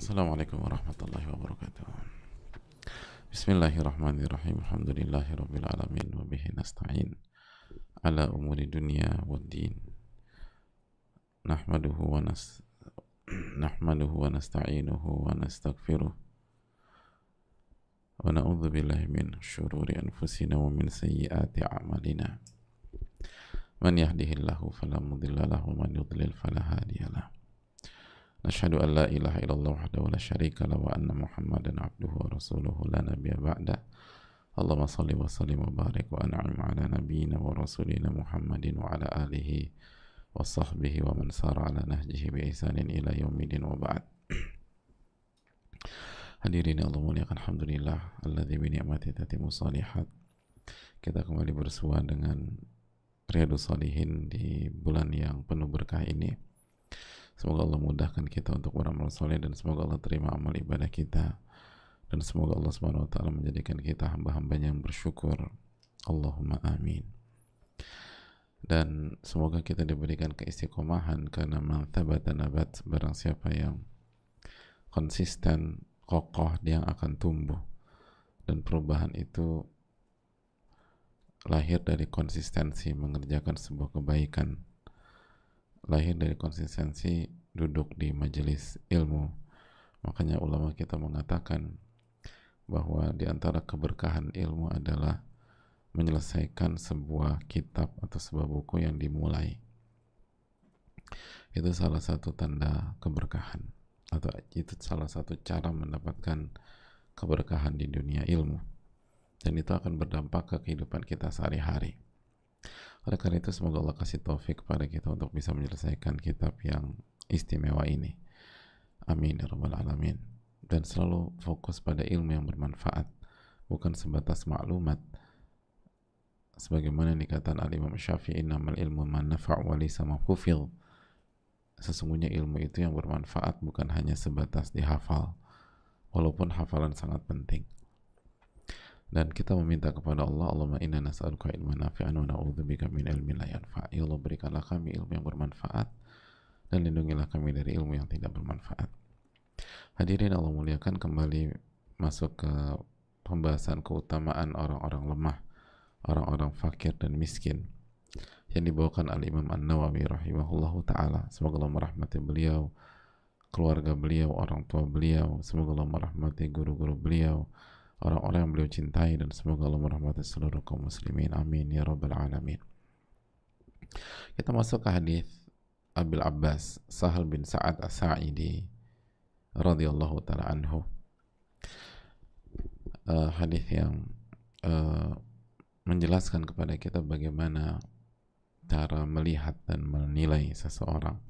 Assalamualaikum warahmatullahi wabarakatuh. Bismillahirrahmanirrahim. Alhamdulillahi rabbil alamin wa bihi nasta'in ala umuri dunya waddin. Nahmaduhu wa nasta'inuhu wa nastaghfiruh. Wa na'udzu billahi min syururi anfusina wa min sayyiati a'malina. Man yahdihillahu fala mudilla lahu wa man yudlil fala hadiyalah. Nashhadu an la ilaha illallah wahdahu la syarika lahu wa anna Muhammadan abduhu wa rasuluhu la nabiyya ba'da. Allahumma salli wa sallim wa barik wa an'im ala nabiyyina wa rasulina Muhammadin wa ala alihi wa sahbihi wa man sara ala nahjihi bi ihsanin ila yaumidin wa ba'd. Hadirin Allah muliakan, alhamdulillah alladzi bi ni'mati tatimmu shalihat. Kita kembali bersua dengan Riyadhus Shalihin di bulan yang penuh berkah ini. Semoga Allah mudahkan kita untuk beramal soleh, dan semoga Allah terima amal ibadah kita, dan semoga Allah Subhanahu wa taala menjadikan kita hamba-hambanya yang bersyukur. Allahumma amin. Dan semoga kita diberikan keistiqomahan, karena man thabata nabat, barang siapa yang konsisten, kokoh, dia akan tumbuh. Dan perubahan itu lahir dari konsistensi mengerjakan sebuah kebaikan, lahir dari konsistensi duduk di majelis ilmu. Makanya ulama kita mengatakan bahwa di antara keberkahan ilmu adalah menyelesaikan sebuah kitab atau sebuah buku yang dimulai. Itu salah satu tanda keberkahan, atau itu salah satu cara mendapatkan keberkahan di dunia ilmu, dan itu akan berdampak ke kehidupan kita sehari-hari. Oleh karena itu semoga Allah kasih taufik kepada kita untuk bisa menyelesaikan kitab yang istimewa ini. Amin ya rabbal alamin. Dan selalu fokus pada ilmu yang bermanfaat, bukan sebatas maklumat. Sebagaimana dikatakan al-Imam Syafi'i, innamal ilmu man nafa' wa laysa ma hufidh. Sesungguhnya ilmu itu yang bermanfaat, bukan hanya sebatas dihafal, walaupun hafalan sangat penting. Dan kita meminta kepada Allah, Allahumma inna nas'aluka ilman nafi'an wa na'udzubika min ilmin la yanfa'. Ya Allah, berikanlah kami ilmu yang bermanfaat, dan lindungilah kami dari ilmu yang tidak bermanfaat. Hadirin Allah muliakan, kembali masuk ke pembahasan keutamaan orang-orang lemah, orang-orang fakir dan miskin, yang dibawakan al-Imam An-Nawawi rahimahullahu ta'ala. Semoga Allah merahmati beliau, keluarga beliau, orang tua beliau. Semoga Allah merahmati guru-guru beliau, orang-orang yang beliau cintai, dan semoga Allah merahmati seluruh kaum muslimin. Amin ya rabbal alamin. Kita masuk ke hadis Abil Abbas Sahal bin Sa'ad As-Sa'idi radhiyallahu ta'ala anhu. Hadis yang menjelaskan kepada kita bagaimana cara melihat dan menilai seseorang.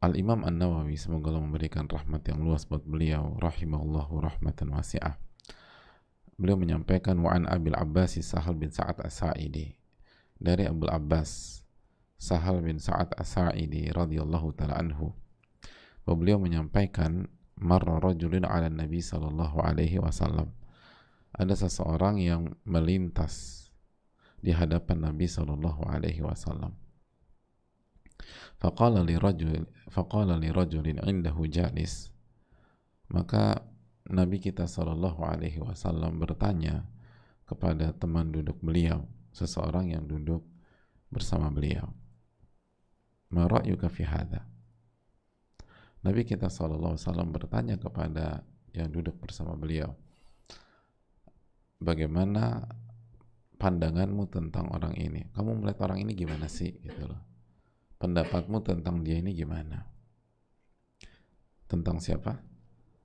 Al-Imam An-Nawawi, semoga Allah memberikan rahmat yang luas buat beliau, rahimahullahu rahmatan wasi'ah. Beliau menyampaikan, wa an Abil Abbas Sahal bin Sa'ad As-Sa'idi, dari Abul Abbas Sahal bin Sa'ad As-Sa'idi radhiyallahu ta'ala anhu, bahwa beliau menyampaikan, marra rajulun 'ala Nabi sallallahu alaihi wasallam, ada seseorang yang melintas di hadapan Nabi sallallahu alaihi wasallam. Faqala li rajulin indahu jalis, maka Nabi kita sallallahu alaihi wasallam bertanya kepada teman duduk beliau, seseorang yang duduk bersama beliau, ma ra'yuka fi hadha. Nabi kita sallallahu alaihi wasallam bertanya kepada yang duduk bersama beliau, bagaimana pandanganmu tentang orang ini? Kamu melihat orang ini gimana sih, gitu loh. Pendapatmu tentang dia ini gimana? Tentang siapa?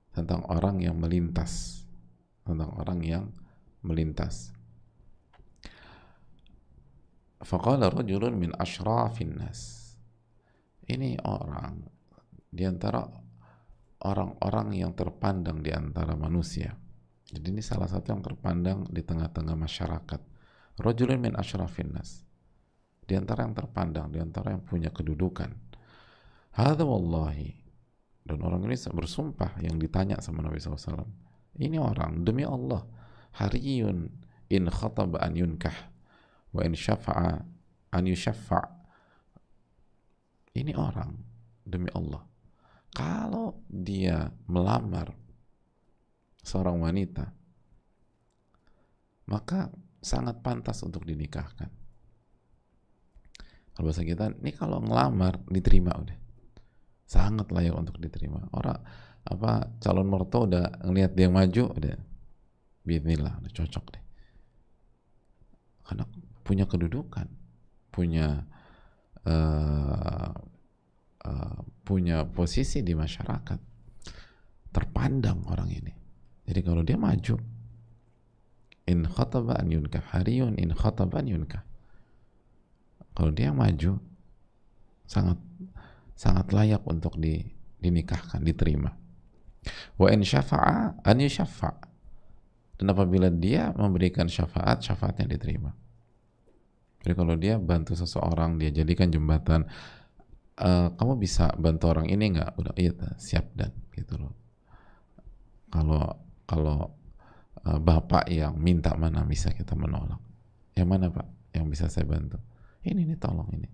Tentang orang yang melintas. Tentang orang yang melintas. Faqala rajulun min ashrafin nas. Ini orang di antara orang-orang yang terpandang di antara manusia. Jadi ini salah satu yang terpandang di tengah-tengah masyarakat. Rajulun min ashrafin nas, di antara yang terpandang, di antara yang punya kedudukan. Hadza wallahi, dan orang ini bersumpah, yang ditanya sama Nabi SAW, ini orang demi Allah, hariyun in khataba an yunkah wa in syafa'a an yushaffa'. Ini orang demi Allah, kalau dia melamar seorang wanita, maka sangat pantas untuk dinikahkan. Kalau bahasa kita, ini kalau ngelamar diterima udah, sangat layak untuk diterima. Orang calon mertua udah ngelihat dia maju, udah bismillah, udah cocok deh. Karena punya kedudukan, punya punya posisi di masyarakat, terpandang orang ini. Jadi kalau dia maju, in khataba an yunkah, hariyun in khataba an yunkah. Kalau dia maju, sangat layak untuk dinikahkan, diterima. Wa in syafa'a an yushaffa. Dan apabila dia memberikan syafaat, syafaatnya diterima. Jadi kalau dia bantu seseorang, dia jadikan jembatan, kamu bisa bantu orang ini nggak? Udah, iya, siap dan gitu loh. Kalau bapak yang minta, mana bisa kita menolak? Yang mana pak? Yang bisa saya bantu? Ini tolong ini.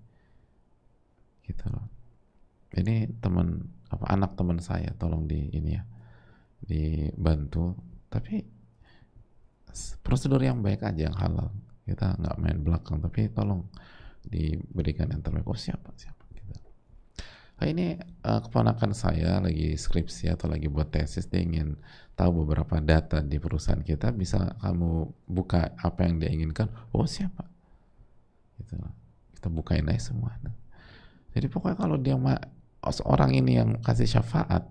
Gitu loh. Ini anak teman saya, tolong dibantu. Tapi prosedur yang baik aja, yang halal. Kita nggak main belakang, tapi tolong diberikan yang terbaik. Oh siapa? Gitu. Nah, ini keponakan saya lagi skripsi atau lagi buat tesis, dia ingin tahu beberapa data di perusahaan kita, bisa kamu buka apa yang dia inginkan? Oh siapa? Gitu. Kita bukain aja semua. Jadi pokoknya kalau dia seorang ini yang kasih syafaat,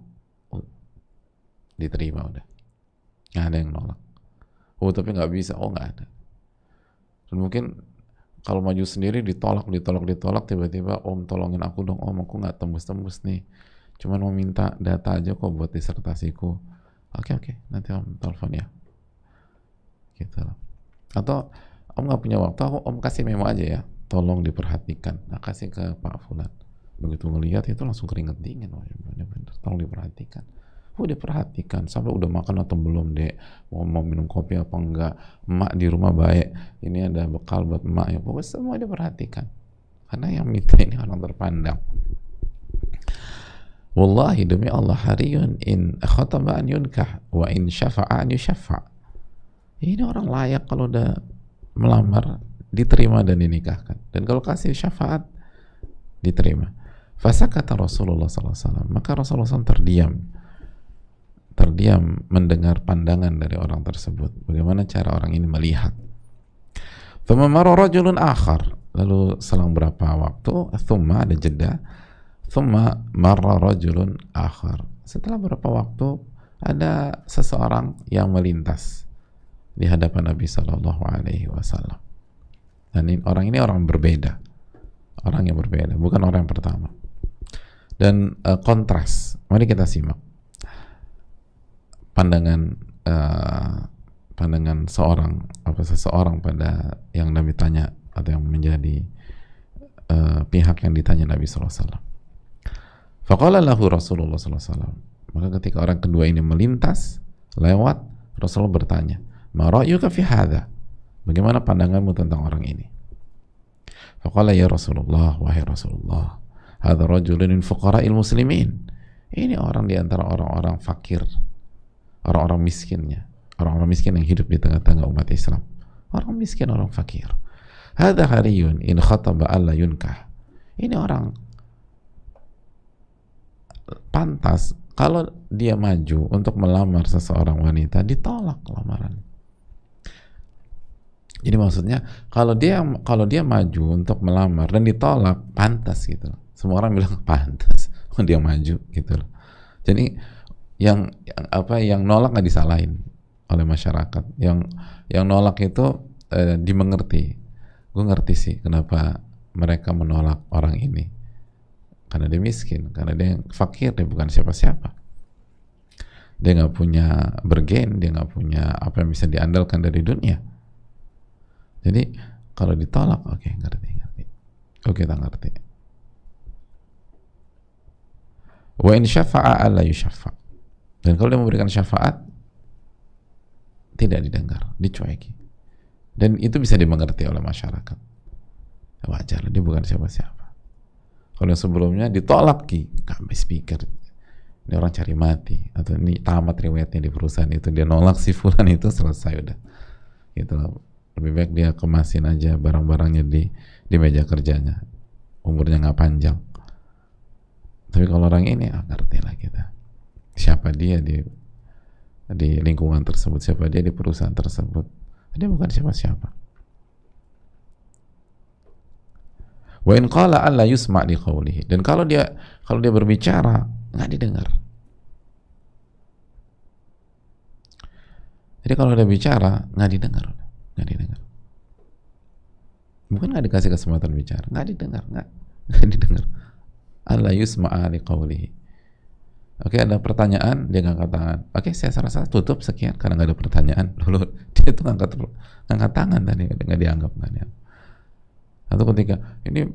diterima udah, nggak ada yang nolak. Oh tapi nggak bisa, oh nggak ada. Dan mungkin kalau maju sendiri ditolak, tiba-tiba om tolongin aku dong, om aku nggak tembus nih, cuman mau minta data aja kok buat disertasiku. Oke, nanti om telepon ya, gitu loh. Atau om nggak punya waktu, om kasih memo aja ya, tolong diperhatikan. Nah, kasih ke Pak Fulan. Begitu ngelihat itu langsung keringet dingin, oh bener-bener, tolong diperhatikan. Diperhatikan sampai udah makan atau belum dek, mau minum kopi apa enggak, emak di rumah baik, ini ada bekal buat emak ya, pokoknya semua diperhatikan. Karena yang minta ini orang terpandang. Wallahi demi Allah, hariyun in khataba an yunkah wa in syafa'a an yushaffa. Ini orang layak kalau udah melamar diterima dan dinikahkan, dan kalau kasih syafaat diterima. Fasakata Rasulullah SAW, maka Rasulullah SAW terdiam mendengar pandangan dari orang tersebut, bagaimana cara orang ini melihat. Thumma marra rajulun akhar, lalu selang berapa waktu, thumma ada jeda, thumma marra rajulun akhar, setelah berapa waktu ada seseorang yang melintas di hadapan Nabi Shallallahu Alaihi Wasallam. Dan orang ini orang berbeda, orang yang berbeda, bukan orang yang pertama. Dan kontras, mari kita simak pandangan seseorang pada yang Nabi tanya, atau yang menjadi pihak yang ditanya Nabi SAW. Faqala lahu Rasulullah SAW, maka ketika orang kedua ini melintas lewat, Rasulullah bertanya, ma ra'yuka fi hadha, bagaimana pandanganmu tentang orang ini? Faqala ya Rasulullah, wahai Rasulullah, hadha rajulun min fuqara'il muslimin, ini orang di antara orang-orang fakir, orang-orang miskinnya, orang-orang miskin yang hidup di tengah-tengah umat Islam, orang miskin, orang fakir. Hadha hariyun in khataba alla yunkah, ini orang pantas kalau dia maju untuk melamar seseorang wanita, ditolak lamaran. Jadi maksudnya kalau dia maju untuk melamar dan ditolak, pantas gitu. Semua orang bilang pantas, dia maju gitu loh. Jadi yang nolak nggak disalahin oleh masyarakat. Yang nolak itu dimengerti. Gue ngerti sih kenapa mereka menolak orang ini. Karena dia miskin, karena dia fakir, dia bukan siapa-siapa. Dia nggak punya bergen, dia nggak punya apa yang bisa diandalkan dari dunia. Jadi kalau ditolak, oke, ngerti. Oke, kita ngerti. Wa in syafa'a alla yushaffa. Dan kalau dia memberikan syafaat, tidak didengar, dicueki. Dan itu bisa dimengerti oleh masyarakat. Wajar, dia bukan siapa-siapa. Kalau sebelumnya ditolak Ki, nggak habis pikir, ini orang cari mati atau ini tamat riwayatnya di perusahaan itu, dia nolak si fulan itu, selesai udah. Gitu lah. Lebih baik dia kemasin aja barang-barangnya di meja kerjanya, umurnya nggak panjang. Tapi kalau orang ini ngerti lah kita siapa dia di lingkungan tersebut, siapa dia di perusahaan tersebut. Dia bukan siapa-siapa. Wa in qala alla yusma' li qawlihi, dan kalau dia berbicara nggak didengar. Jadi kalau dia bicara nggak didengar. Bukan nggak dikasih kesempatan bicara, nggak didengar. Alla yusma' li qawlihi. Oke, ada pertanyaan, dia ngangkat tangan. Oke, saya rasa tutup sekian karena nggak ada pertanyaan. Lalu dia itu ngangkat tangan tadi, nggak dianggap. Atau ketika ini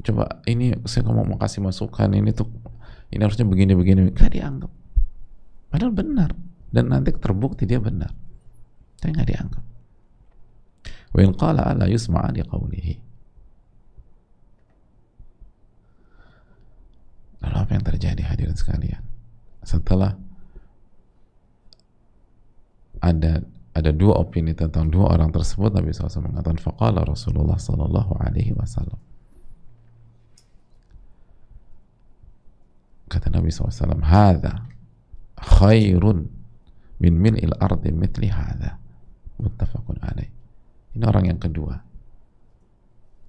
coba ini saya mau kasih masukan, ini harusnya begini nggak dianggap. Padahal benar, dan nanti terbukti dia benar, tapi nggak dianggap. Wa in qala alla yusma'a li qawlihi. Lalu apa yang terjadi hadirin sekalian? Setelah ada dua opini tentang dua orang tersebut, Nabi SAW mengatakan, faqala Rasulullah sallallahu alaihi wasallam, kata Nabi SAW, hadza khairun min mil'il ardi mithli hadza, muttafaqun alaih. Ini orang yang kedua,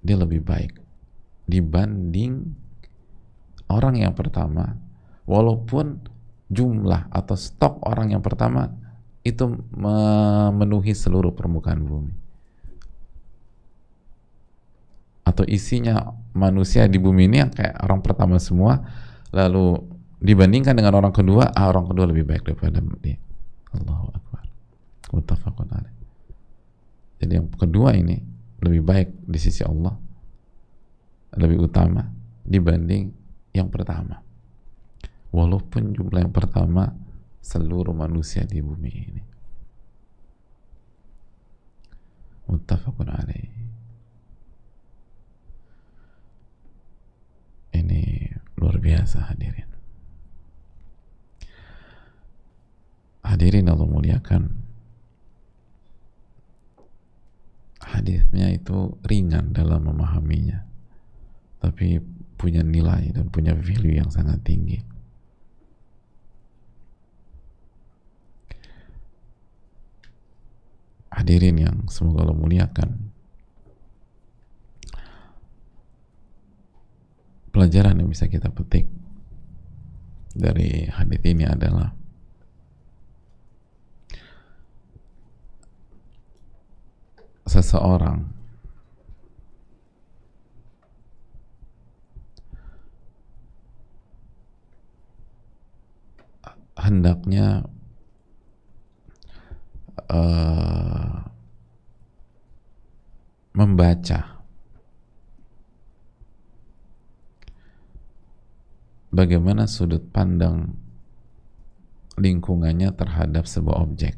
dia lebih baik dibanding orang yang pertama, walaupun jumlah atau stok orang yang pertama itu memenuhi seluruh permukaan bumi, atau isinya manusia di bumi ini yang kayak orang pertama semua, lalu dibandingkan dengan orang kedua, orang kedua lebih baik daripada dia. Allahu Akbar. Muttafaqun alaih. Jadi yang kedua ini lebih baik di sisi Allah, lebih utama dibanding yang pertama, walaupun jumlah yang pertama seluruh manusia di bumi ini. Muttafaqun alaih. Ini luar biasa hadirin. Hadirin Allah muliakan, hadisnya itu ringan dalam memahaminya, tapi punya nilai dan punya value yang sangat tinggi. Hadirin yang semoga Allah muliakan, pelajaran yang bisa kita petik dari hadis ini adalah seseorang hendaknya membaca bagaimana sudut pandang lingkungannya terhadap sebuah objek,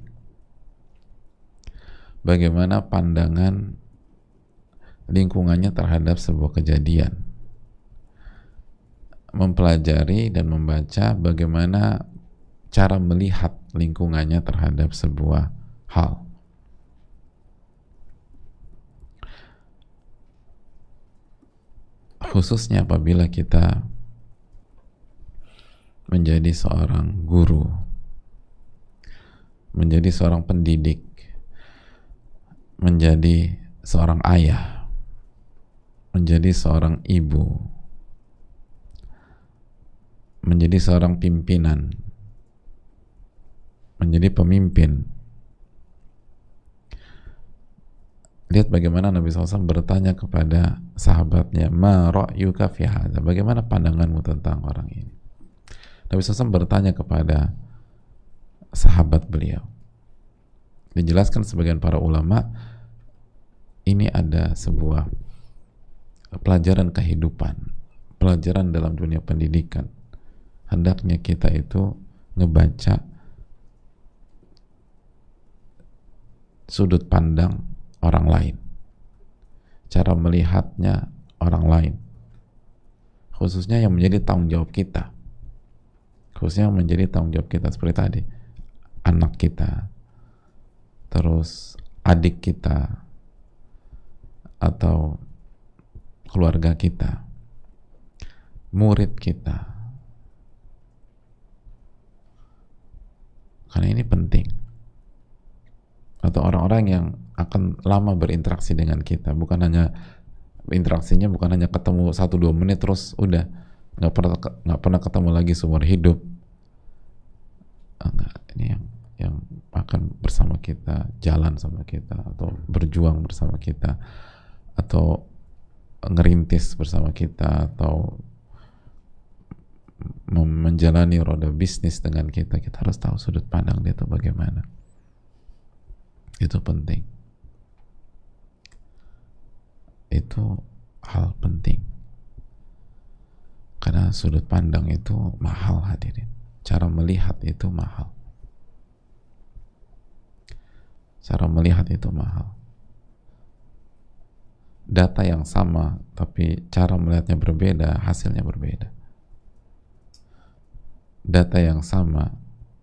bagaimana pandangan lingkungannya terhadap sebuah kejadian, mempelajari dan membaca bagaimana cara melihat lingkungannya terhadap sebuah hal. Khususnya apabila kita menjadi seorang guru, menjadi seorang pendidik, menjadi seorang ayah, menjadi seorang ibu, menjadi seorang pimpinan, menjadi pemimpin. Lihat bagaimana Nabi SAW bertanya kepada sahabatnya, ma ra'yuka fi hadza, bagaimana pandanganmu tentang orang ini. Nabi SAW bertanya kepada sahabat beliau. Dijelaskan sebagian para ulama, ini ada sebuah pelajaran kehidupan, pelajaran dalam dunia pendidikan. Hendaknya kita itu ngebaca sudut pandang orang lain, cara melihatnya orang lain, khususnya yang menjadi tanggung jawab kita, khususnya yang menjadi tanggung jawab kita seperti tadi, anak kita, terus adik kita, atau keluarga kita, murid kita, karena ini penting. Atau orang-orang yang akan lama berinteraksi dengan kita, bukan hanya interaksinya bukan hanya ketemu 1-2 menit terus udah nggak pernah ketemu lagi seumur hidup. Enggak, ini yang akan bersama kita, jalan sama kita, atau berjuang bersama kita, atau ngerintis bersama kita, atau menjalani roda bisnis dengan kita. Kita harus tahu sudut pandang dia itu bagaimana. Itu penting. Itu hal penting. Karena sudut pandang itu mahal, hadirin. Cara melihat itu mahal. Cara melihat itu mahal. Data yang sama, tapi cara melihatnya berbeda, hasilnya berbeda. Data yang sama,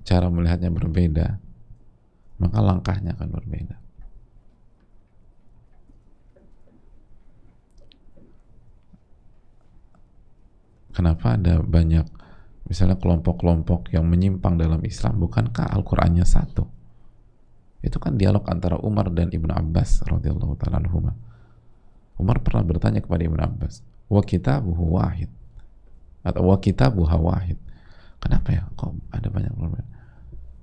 cara melihatnya berbeda, maka langkahnya akan berbeda. Kenapa ada banyak misalnya kelompok-kelompok yang menyimpang dalam Islam? Bukankah Al-Qur'annya satu? Itu kan dialog antara Umar dan Ibnu Abbas radhiyallahu ta'ala anhuma. Umar pernah bertanya kepada Ibnu Abbas, wa kitabuhu wahid, atau wa kitabuha wahid. Kenapa ya kok ada banyak perbedaan?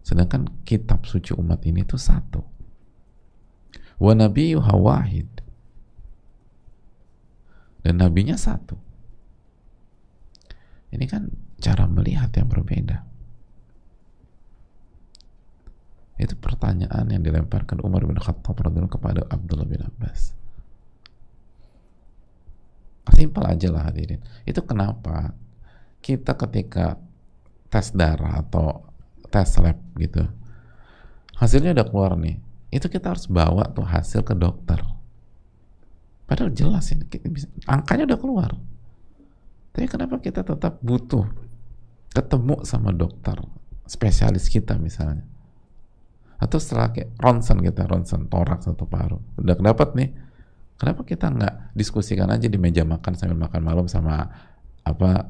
Sedangkan kitab suci umat ini itu satu. Wa nabiyuha wahid. Dan nabinya satu. Ini kan cara melihat yang berbeda. Itu pertanyaan yang dilemparkan Umar bin Khattab radhiyallahu kepada Abdullah bin Abbas. Simpel aja lah hadirin. Itu kenapa kita ketika tes darah atau tes lab gitu, hasilnya udah keluar nih, itu kita harus bawa tuh hasil ke dokter. Padahal jelas ini, angkanya udah keluar. Tapi kenapa kita tetap butuh ketemu sama dokter spesialis kita misalnya? Atau setelah kayak ronsen toraks atau paru, udah dapat nih, kenapa kita nggak diskusikan aja di meja makan sambil makan malam sama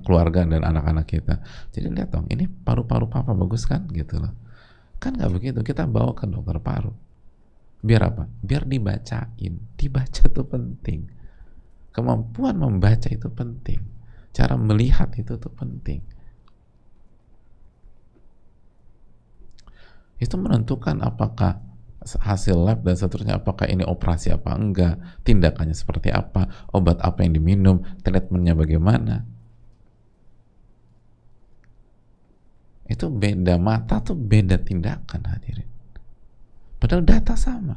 keluarga dan anak-anak kita? Jadi lihat dong, ini paru-paru papa bagus kan, gitu loh. Kan nggak begitu, kita bawa ke dokter paru. Biar apa? Biar dibacain. Dibaca tuh penting. Kemampuan membaca itu penting. Cara melihat itu tuh penting. Itu menentukan apakah hasil lab dan seterusnya, apakah ini operasi apa enggak, tindakannya seperti apa, obat apa yang diminum, treatmentnya bagaimana. Itu beda, mata tuh beda tindakan, hadirin. Padahal data sama.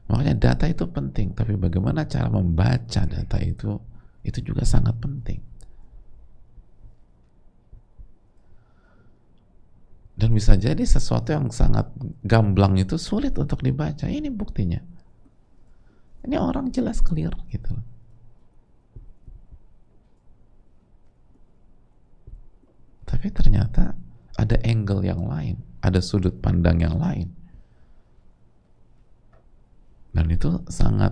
Makanya data itu penting, tapi bagaimana cara membaca data itu juga sangat penting. Dan bisa jadi sesuatu yang sangat gamblang itu sulit untuk dibaca. Ini buktinya. Ini orang jelas clear gitu. Tapi ternyata ada angle yang lain, ada sudut pandang yang lain. Dan itu sangat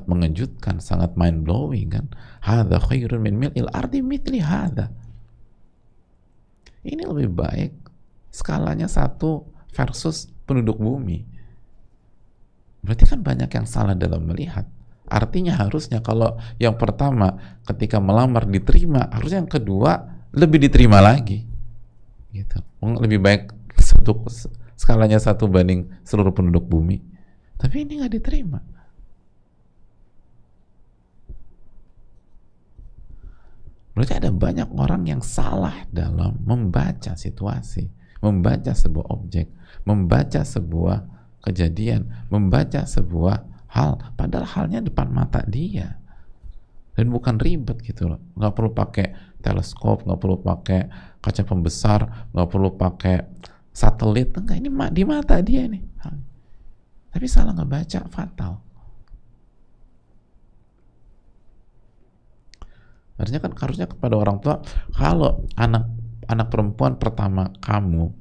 mengejutkan, sangat mind blowing kan. Hadza khairun min mil'il ardi mithli hadza. Ini lebih baik skalanya 1 versus penduduk bumi. Berarti kan banyak yang salah dalam melihat. Artinya harusnya kalau yang pertama ketika melamar diterima, harusnya yang kedua lebih diterima lagi. Gitu. Lebih baik skalanya 1 banding seluruh penduduk bumi. Tapi ini nggak diterima. Berarti ada banyak orang yang salah dalam membaca situasi, membaca sebuah objek, membaca sebuah kejadian, membaca sebuah hal, padahal halnya depan mata dia. Dan bukan ribet gitu loh. Nggak perlu pakai teleskop, nggak perlu pakai kaca pembesar, nggak perlu pakai satelit. Enggak, ini di mata dia nih. Tapi salah ngebaca, fatal. Harusnya kan kepada orang tua, kalau anak perempuan pertama kamu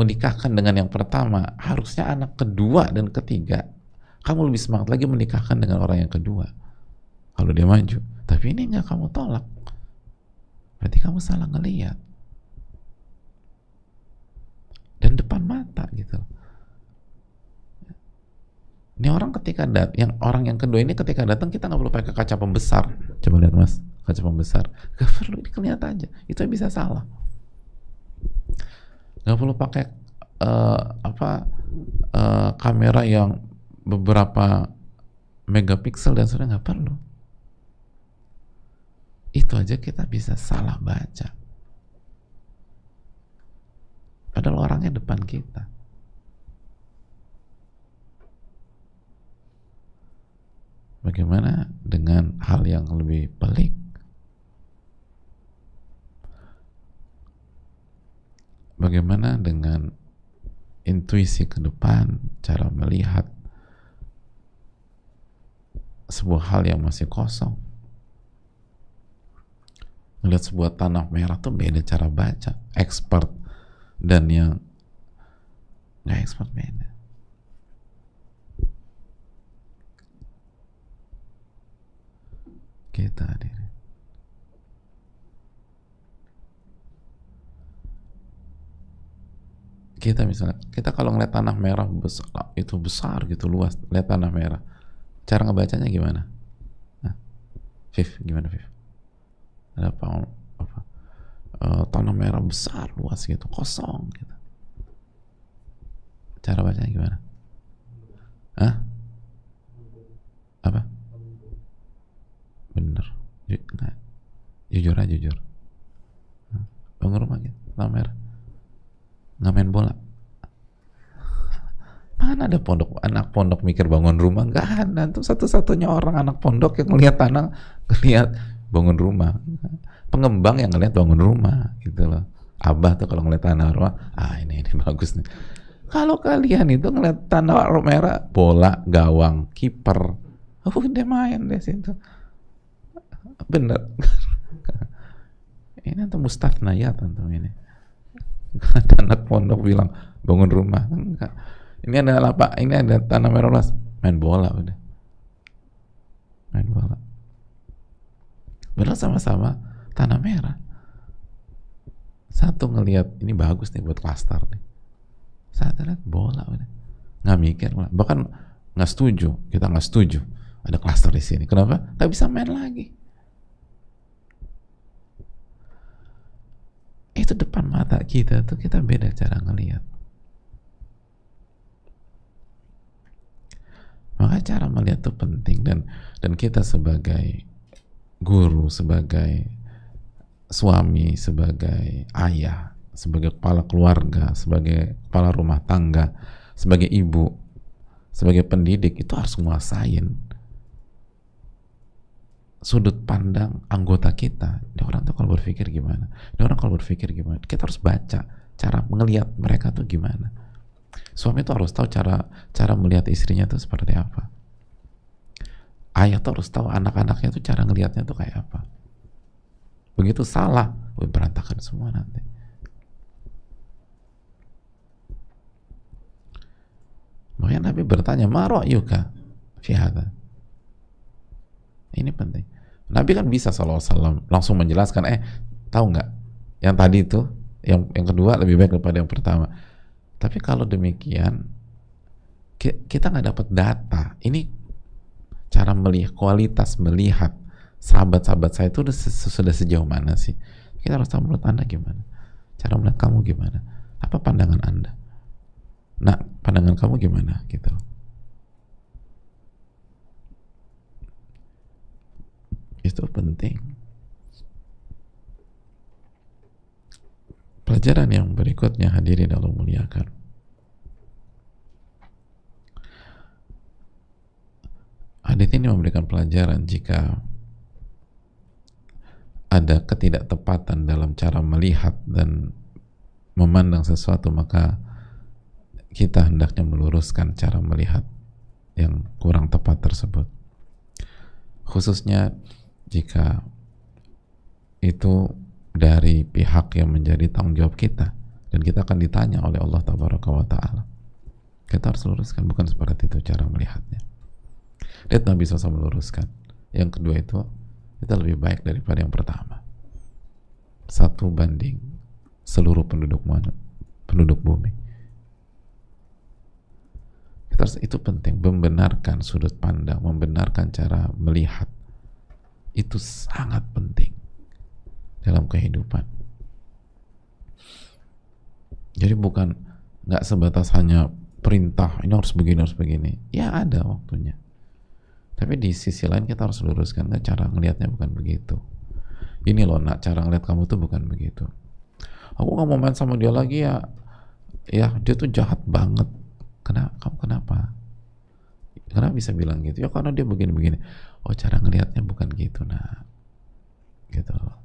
nikahkan dengan yang pertama, harusnya anak kedua dan ketiga kamu lebih semangat lagi menikahkan dengan orang yang kedua kalau dia maju. Tapi ini nggak kamu tolak, berarti kamu salah ngelihat dan depan mata gitu. Ini orang ketika orang yang kedua ini ketika datang, kita nggak perlu pakai kaca pembesar. Coba lihat mas, kaca pembesar nggak perlu, ini kelihatan aja, itu bisa salah. Nggak perlu pakai kamera yang beberapa megapiksel dan sudah, nggak perlu. Itu aja kita bisa salah baca, padahal orangnya depan kita. Bagaimana dengan hal yang lebih pelik? Bagaimana dengan intuisi ke depan, cara melihat sebuah hal yang masih kosong? Melihat sebuah tanah merah tuh beda cara baca. Expert dan yang nggak expert beda. Kita hadirin, kita misalnya, kita kalau ngeliat tanah merah besar, itu besar gitu, luas, lihat tanah merah, cara ngebacanya gimana? Nah, Viv, gimana Viv? Ada apa? Tanah merah besar, luas gitu, kosong gitu. Cara bacanya gimana? Hah? Apa? Bener. Nah, jujur aja, jujur. Bangun rumah gitu, tanah merah. Nggak main bola. Mana ada anak pondok mikir bangun rumah? Nggak ada. Itu satu-satunya orang anak pondok yang ngelihat tanah, ngelihat bangun rumah. Pengembang yang ngelihat bangun rumah gitu loh. Abah tuh kalau ngelihat tanah rumah, ini bagus nih. Kalau kalian itu ngelihat tanah merah, bola, gawang, kiper, udah main deh situ. Bener. Ini antum mustafnayat antum ini. Ada anak pondok bilang bangun rumah. Enggak. Ini ada apa? Ini ada tanah merah luas. Main bola udah. Main bola. Benar, sama-sama tanah merah. Satu ngelihat ini bagus nih buat klaster nih. Satu lihat bola udah. Nggak mikir, bahkan nggak setuju. Kita nggak setuju ada klaster di sini. Kenapa? Nggak bisa main lagi. Itu depan mata kita tuh, kita beda cara ngelihat. Maka cara melihat itu penting, dan kita sebagai guru, sebagai suami, sebagai ayah, sebagai kepala keluarga, sebagai kepala rumah tangga, sebagai ibu, sebagai pendidik, itu harus nguasain sudut pandang anggota kita. Ini orang tuh kalau berpikir gimana? Ini orang kalau berpikir gimana? Kita harus baca cara melihat mereka tuh gimana. Suami tuh harus tahu cara melihat istrinya tuh seperti apa. Ayah tuh harus tahu anak-anaknya tuh cara ngelihatnya tuh kayak apa. Begitu salah, berantakan semua nanti. Makanya Nabi bertanya, ma ra'yuka fi hadza? Ini penting. Nabi kan bisa SAW langsung menjelaskan, tahu nggak, yang tadi itu, yang kedua lebih baik daripada yang pertama. Tapi kalau demikian, kita nggak dapat data. Ini cara melihat, kualitas melihat sahabat-sahabat saya itu sudah sejauh mana sih? Kita harus tahu menurut Anda gimana, cara melihat kamu gimana, apa pandangan Anda. Nah, pandangan kamu gimana gitu. Itu penting. Pelajaran yang berikutnya, hadirin Allah muliakan, hadits ini memberikan pelajaran jika ada ketidaktepatan dalam cara melihat dan memandang sesuatu, maka kita hendaknya meluruskan cara melihat yang kurang tepat tersebut. Khususnya jika itu dari pihak yang menjadi tanggung jawab kita, dan kita akan ditanya oleh Allah Tabaraka wa Ta'ala. Kita harus luruskan, bukan seperti itu cara melihatnya. Lihat Nabi SAW meluruskan. Yang kedua itu lebih baik daripada yang pertama. 1 banding seluruh penduduk bumi. Itu penting, membenarkan sudut pandang, membenarkan cara melihat. Itu sangat penting dalam kehidupan. Jadi bukan nggak sebatas hanya perintah, ini harus begini. Ya ada waktunya. Tapi di sisi lain kita harus luruskan, cara ngelihatnya bukan begitu. Ini loh nak, cara ngelihat kamu tuh bukan begitu. Aku nggak mau main sama dia lagi ya dia tuh jahat banget. Kamu kenapa? Kenapa bisa bilang gitu? Ya karena dia begini-begini. Oh, cara ngelihatnya bukan gitu, nah. Gitu loh.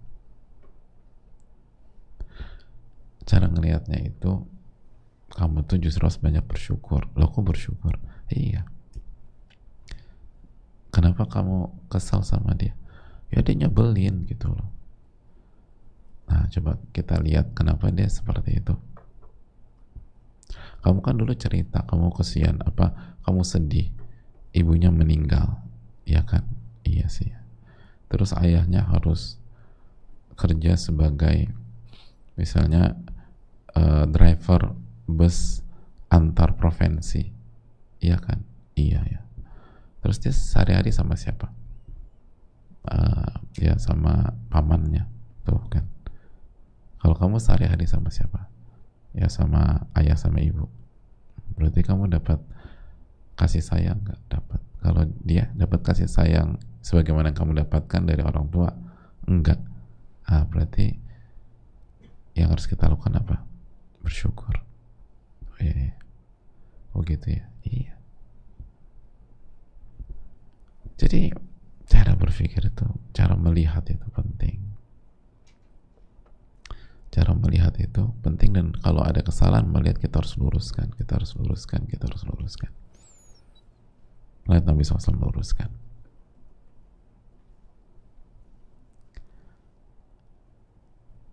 Cara ngelihatnya itu, kamu tuh justru harus banyak bersyukur. Loh, kok bersyukur? Iya. Kenapa kamu kesal sama dia? Ya dia nyebelin gitu loh. Nah, coba kita lihat kenapa dia seperti itu. Kamu kan dulu cerita, kamu kesian, kamu sedih, ibunya meninggal, ya kan? Iya sih. Terus ayahnya harus kerja sebagai misalnya driver bus antar provinsi, iya kan? Iya ya. Terus dia sehari-hari sama siapa? Ya sama pamannya, tuh kan. Kalau kamu sehari-hari sama siapa? Ya sama ayah sama ibu. Berarti kamu dapat kasih sayang nggak? Dapat. Kalau dia dapat kasih sayang sebagaimana kamu dapatkan dari orang tua, enggak. Berarti yang harus kita lakukan apa? Bersyukur. Oh, iya. Oh gitu ya. Iya. Jadi cara berpikir itu, cara melihat itu penting. Cara melihat itu penting, dan kalau ada kesalahan melihat, kita harus luruskan. Lihat Nabi SAW meluruskan.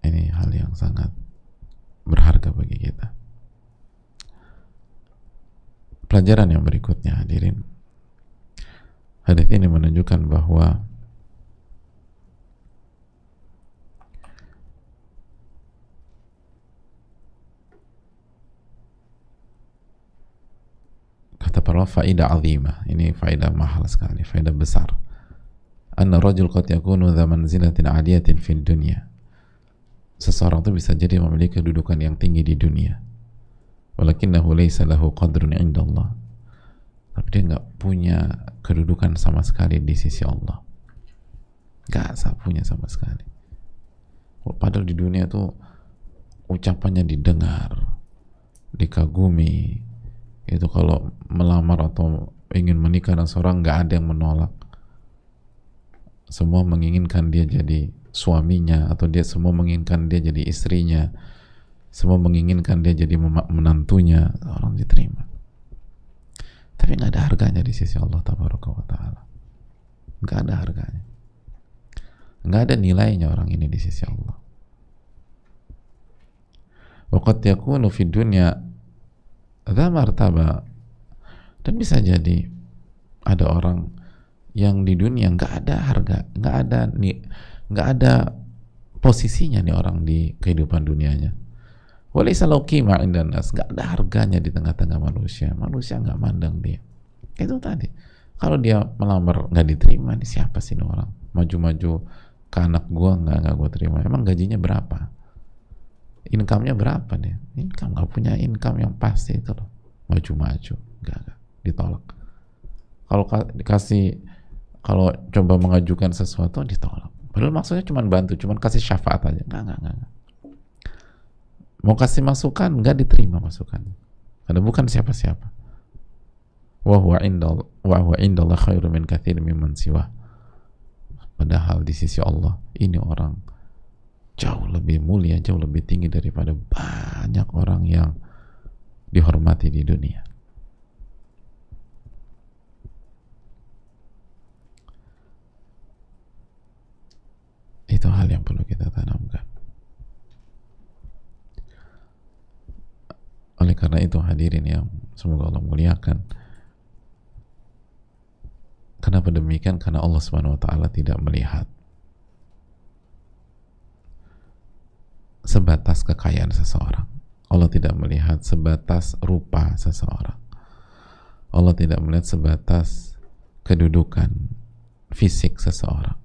Ini hal yang sangat berharga bagi kita. Pelajaran yang berikutnya, hadirin. Hadis ini menunjukkan bahwa kata para faidah azimah, ini faidah mahal sekali, faidah besar. Anna rajul qad yakunu dha manzilatin 'aliyatin fid dunya. Seseorang itu bisa jadi memiliki kedudukan yang tinggi di dunia. Walakinnahu laysa lahu qadrun 'inda Allah. Tapi dia nggak punya kedudukan sama sekali di sisi Allah. Nggak punya sama sekali. Padahal di dunia tuh ucapannya didengar, dikagumi. Itu kalau melamar atau ingin menikah dengan seorang, nggak ada yang menolak. Semua menginginkan dia jadi suaminya, atau semua menginginkan dia jadi istrinya. Semua menginginkan dia jadi menantunya. Orang diterima. Tapi nggak ada harganya di sisi Allah Tabaraka wa Ta'ala. Nggak ada harganya. Nggak ada nilainya orang ini di sisi Allah. Waqad yakunu fid dunya dha martaba. Dan bisa jadi ada orang yang di dunia nggak ada harga, nggak ada posisinya nih orang di kehidupan dunianya. Walaysa lahu qimah 'indan nas, nggak ada harganya di tengah-tengah manusia. Manusia nggak mandang dia. Itu tadi. Kalau dia melamar nggak diterima, nih siapa sih ini orang? Maju-maju ke anak gua nggak gua terima. Emang gajinya berapa? Income-nya berapa dia? Income, nggak punya income yang pasti itu loh. Maju-maju, nggak ditolak. Kalau coba mengajukan sesuatu ditolak. Padahal maksudnya cuma bantu, cuma kasih syafaat aja. Nggak. Mau kasih masukan, nggak diterima masukan. Karena bukan siapa-siapa. Wa huwa indallah khairu min katsir mimman siwa. Padahal di sisi Allah, ini orang jauh lebih mulia, jauh lebih tinggi daripada banyak orang yang dihormati di dunia. Itu hal yang perlu kita karena itu hadirin yang semoga Allah muliakan, kenapa demikian? Karena Allah Subhanahu wa taala tidak melihat sebatas kekayaan seseorang. Allah tidak melihat sebatas rupa seseorang. Allah tidak melihat sebatas kedudukan fisik seseorang.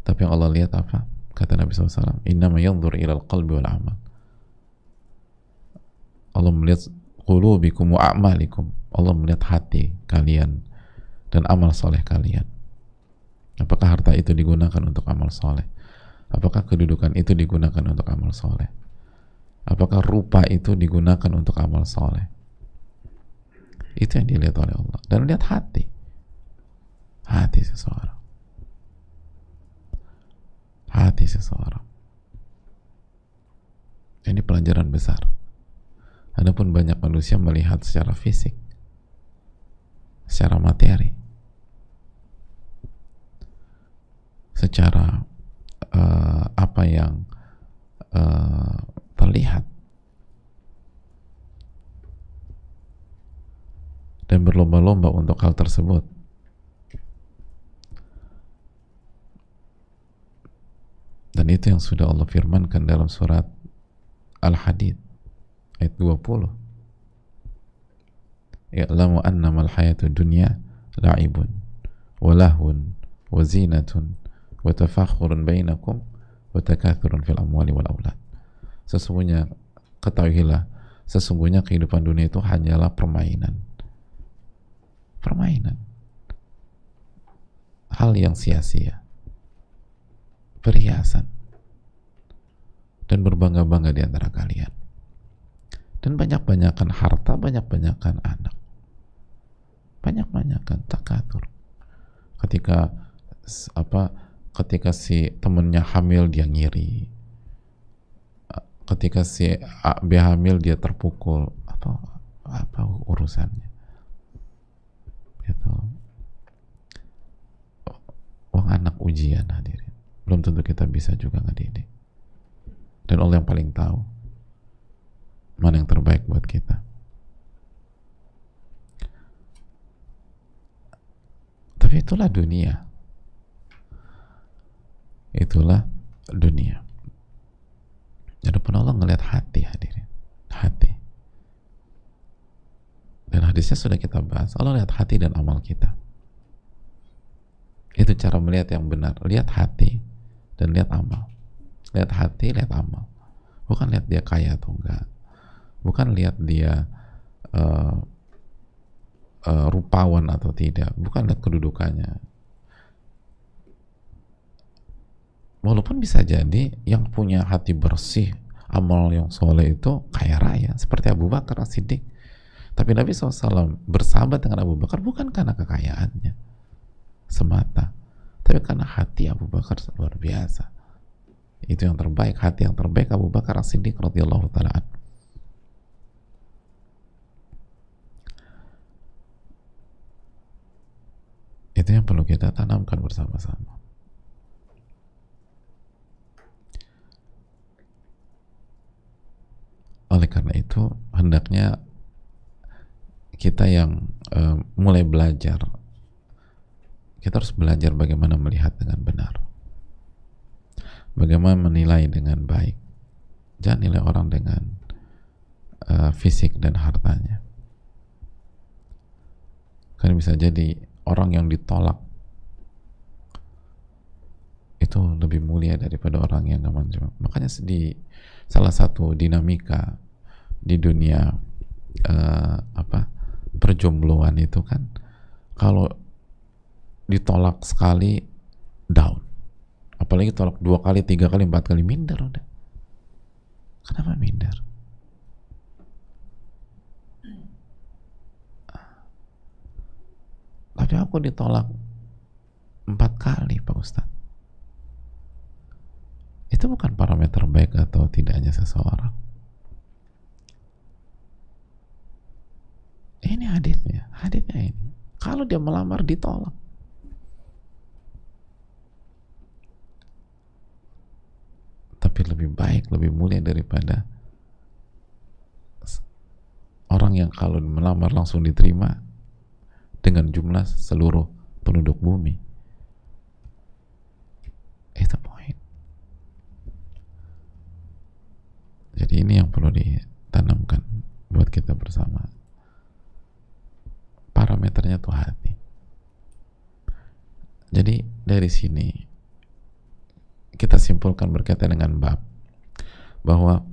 Tapi yang Allah lihat apa? Kata Nabi SAW, innama yanzur ilal qalbi wal amal. Allah melihat qulubikum wa a'malikum. Allah melihat hati kalian dan amal soleh kalian. Apakah harta itu digunakan untuk amal soleh? Apakah kedudukan itu digunakan untuk amal soleh? Apakah rupa itu digunakan untuk amal soleh? Itu yang dilihat oleh Allah. Dan lihat hati. Hati seseorang. Hati seseorang. Ini pelajaran besar. Adapun banyak manusia melihat secara fisik, secara materi, secara apa yang terlihat, dan berlomba-lomba untuk hal tersebut. Dan itu yang sudah Allah firmankan dalam surat Al-Hadid ayat 20. Ya'lamu annamal hayatud dunya la'ibun wa lahun wa zinatun wa tafakhurun bainakum wa takathurun fil amwali wal aulad. Sesungguhnya, ketahuilah, sesungguhnya kehidupan dunia itu hanyalah permainan. Permainan. Hal yang sia-sia. Perhiasan. Dan berbangga-bangga di antara kalian. Dan banyak-banyakan harta, banyak-banyakan anak. Banyak-banyakan takatur. Ketika si temennya hamil, dia ngiri. Ketika si A, B hamil, dia terpukul. Apa urusannya? Gitu. Wong anak ujian, hadirin. Belum tentu kita bisa juga ngedidik. Dan Allah yang paling tahu mana yang terbaik buat kita. Tapi itulah dunia. Itulah dunia. Adapun Allah ngelihat hati, hadirin. Hati. Dan hadisnya sudah kita bahas. Allah lihat hati dan amal kita. Itu cara melihat yang benar. Lihat hati dan lihat amal. Lihat hati, lihat amal. Bukan lihat dia kaya atau enggak. Bukan lihat dia rupawan atau tidak. Bukan lihat kedudukannya. Walaupun bisa jadi yang punya hati bersih, amal yang soleh itu kaya raya, seperti Abu Bakar As-Siddiq. Tapi Nabi SAW bersahabat dengan Abu Bakar bukan karena kekayaannya semata, tapi karena hati Abu Bakar luar biasa. Itu yang terbaik, hati yang terbaik Abu Bakar As-Siddiq radhiyallahu ta'ala. Itu yang perlu kita tanamkan bersama-sama. Oleh karena itu, hendaknya kita yang mulai belajar, kita harus belajar bagaimana melihat dengan benar, bagaimana menilai dengan baik. Jangan nilai orang dengan fisik dan hartanya. Karena bisa jadi orang yang ditolak itu lebih mulia daripada orang yang aman. Makanya di salah satu dinamika di dunia perjombloan itu kan, kalau ditolak sekali down, apalagi tolak 2 kali, 3 kali, 4 kali, minder udah. Kenapa minder? Tapi aku ditolak 4 kali Pak Ustadz. Itu bukan parameter baik atau tidaknya seseorang. Ini hadisnya ini. Kalau dia melamar ditolak, tapi lebih baik, lebih mulia daripada orang yang kalau melamar langsung diterima dengan jumlah seluruh penduduk bumi. Itu poin. Jadi ini yang perlu ditanamkan buat kita bersama. Parameternya tuh hati. Jadi dari sini kita simpulkan berkaitan dengan bab bahwa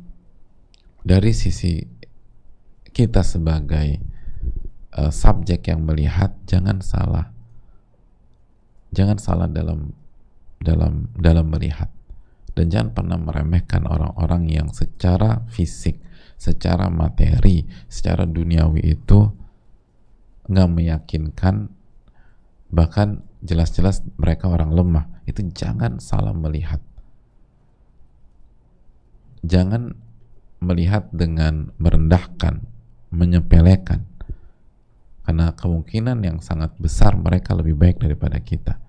dari sisi kita sebagai subjek yang melihat, jangan salah dalam melihat, dan jangan pernah meremehkan orang-orang yang secara fisik, secara materi, secara duniawi itu nggak meyakinkan, bahkan jelas-jelas mereka orang lemah. Itu jangan salah melihat. Jangan melihat dengan merendahkan, menyepelekan, karena kemungkinan yang sangat besar mereka lebih baik daripada kita.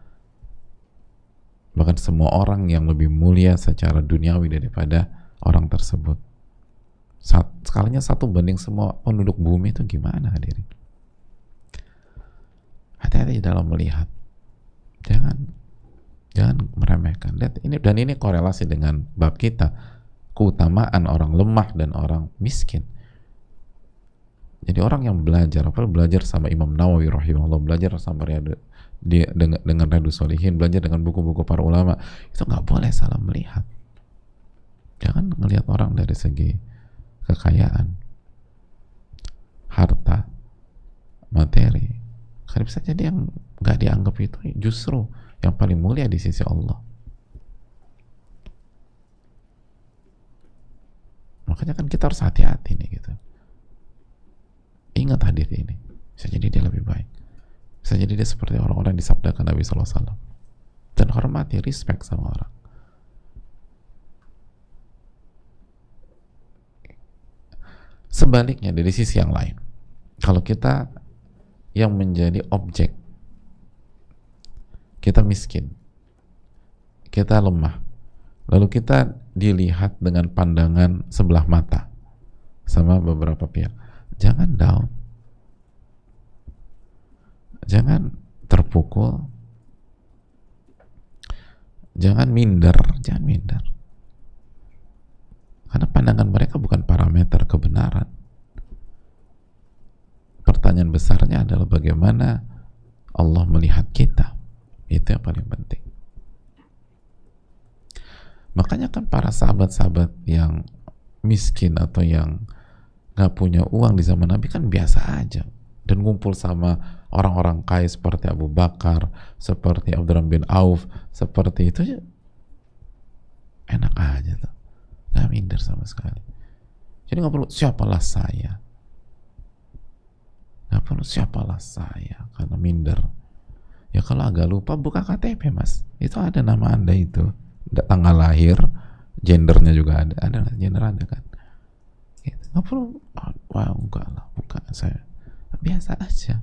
Bahkan semua orang yang lebih mulia secara duniawi daripada orang tersebut. Skalanya 1 banding semua penduduk bumi, itu gimana hadirin? Hati-hati dalam melihat. Jangan meremehkan. Lihat ini, dan ini korelasi dengan bab kita, keutamaan orang lemah dan orang miskin. Jadi orang yang belajar sama Imam Nawawi rahimahullah, belajar sama dengan Riyadhus Shalihin, belajar dengan buku-buku para ulama, itu nggak boleh salah melihat. Jangan melihat orang dari segi kekayaan, harta, materi. Karena bisa jadi yang nggak dianggap itu justru yang paling mulia di sisi Allah. Makanya kan kita harus hati-hati nih gitu. Ingat hadir ini, bisa jadi dia lebih baik, bisa jadi dia seperti orang-orang yang disabdakan Nabi SAW. Dan hormati, respect sama orang. Sebaliknya dari sisi yang lain, kalau kita yang menjadi objek, kita miskin, kita lemah, lalu kita dilihat dengan pandangan sebelah mata sama beberapa pihak, jangan down, jangan terpukul, jangan minder, karena pandangan mereka bukan parameter kebenaran. Pertanyaan besarnya adalah bagaimana Allah melihat kita. Itu yang paling penting. Makanya kan para sahabat-sahabat yang miskin atau yang gak punya uang di zaman Nabi kan biasa aja, dan ngumpul sama orang-orang kaya seperti Abu Bakar, seperti Abdurrahman bin Auf, seperti itu ya, enak aja tuh, gak minder sama sekali. Jadi gak perlu siapalah saya, karena minder. Ya kalau agak lupa, buka KTP mas, itu ada nama anda, itu tanggal lahir, gendernya juga ada gender anda kan. Nggak perlu, wah enggak lah, bukan, saya biasa aja.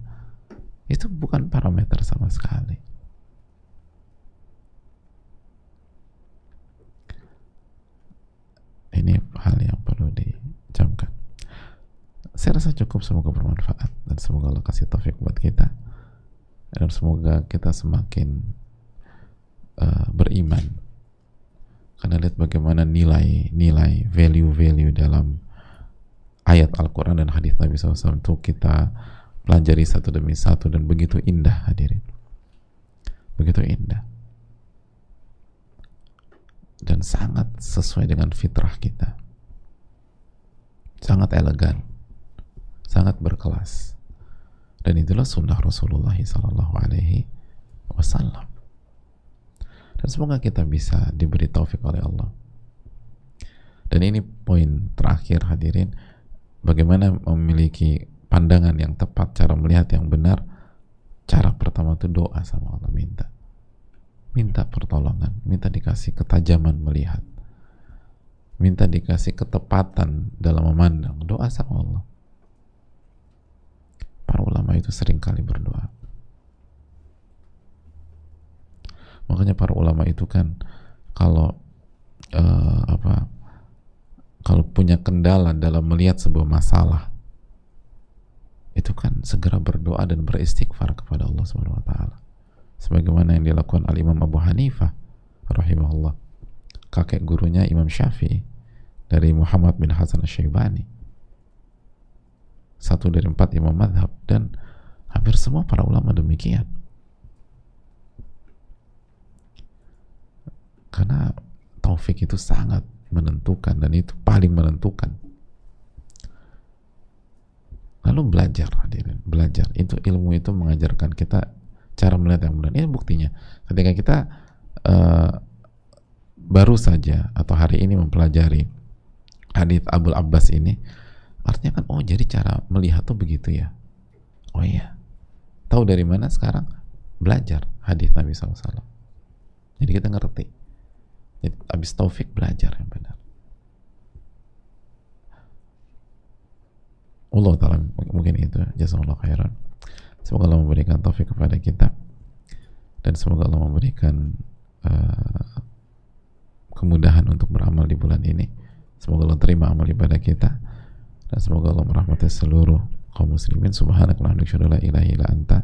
Itu bukan parameter sama sekali. Ini hal yang perlu dicamkan. Saya rasa cukup, semoga bermanfaat, dan semoga Allah kasih taufik buat kita, dan semoga kita semakin beriman, karena lihat bagaimana nilai value dalam ayat Al-Quran dan hadis Nabi SAW itu kita pelajari satu demi satu, dan begitu indah hadirin, begitu indah, dan sangat sesuai dengan fitrah kita, sangat elegan, sangat berkelas, dan itulah sunnah Rasulullah SAW. Dan semoga kita bisa diberi taufik oleh Allah. Dan ini poin terakhir hadirin, bagaimana memiliki pandangan yang tepat, cara melihat yang benar. Cara pertama itu doa sama Allah, minta pertolongan, minta dikasih ketajaman melihat, minta dikasih ketepatan dalam memandang, doa sama Allah. Para ulama itu sering kali berdoa. Makanya para ulama itu kan kalau kalau punya kendala dalam melihat sebuah masalah, itu kan segera berdoa dan beristighfar kepada Allah Subhanahu wa taala. Sebagaimana yang dilakukan Al-Imam Abu Hanifah rahimahullah, kakek gurunya Imam Syafi'i, dari Muhammad bin Hasan Asy-Syaibani, satu dari 4 imam madhab, dan hampir semua para ulama demikian. Karena taufik itu sangat menentukan, dan itu paling menentukan. Lalu belajar, hadirin, belajar. Itu ilmu itu mengajarkan kita cara melihat yang benar. Ini buktinya. Ketika kita baru saja atau hari ini mempelajari hadits Abul Abbas ini, artinya kan, oh jadi cara melihat tuh begitu ya. Oh iya. Tahu dari mana sekarang? Belajar hadits Nabi SAW. Jadi kita ngerti. Jadi, abis taufik belajar yang benar. Allah Ta'ala mungkin itu. Jazakallahu khairan. Semoga Allah memberikan taufik kepada kita, dan semoga Allah memberikan kemudahan untuk beramal di bulan ini. Semoga Allah terima amal ibadah kita, dan semoga Allah merahmati seluruh kaum muslimin. Subhanakallahumma wa bihamdika, la ilaha illa anta,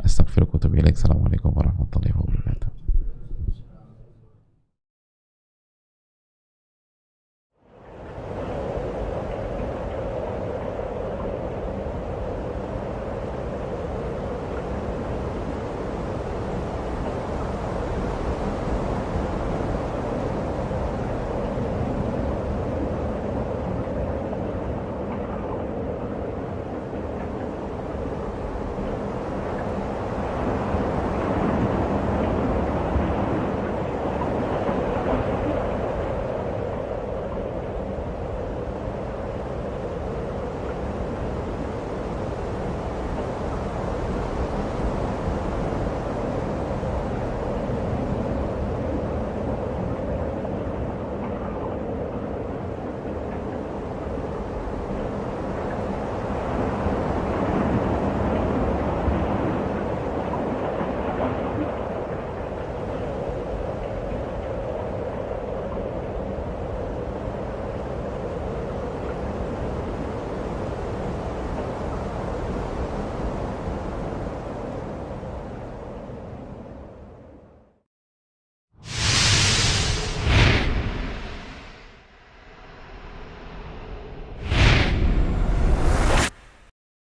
astaghfiruka wa atubu ilaik. Assalamualaikum warahmatullahi wabarakatuh.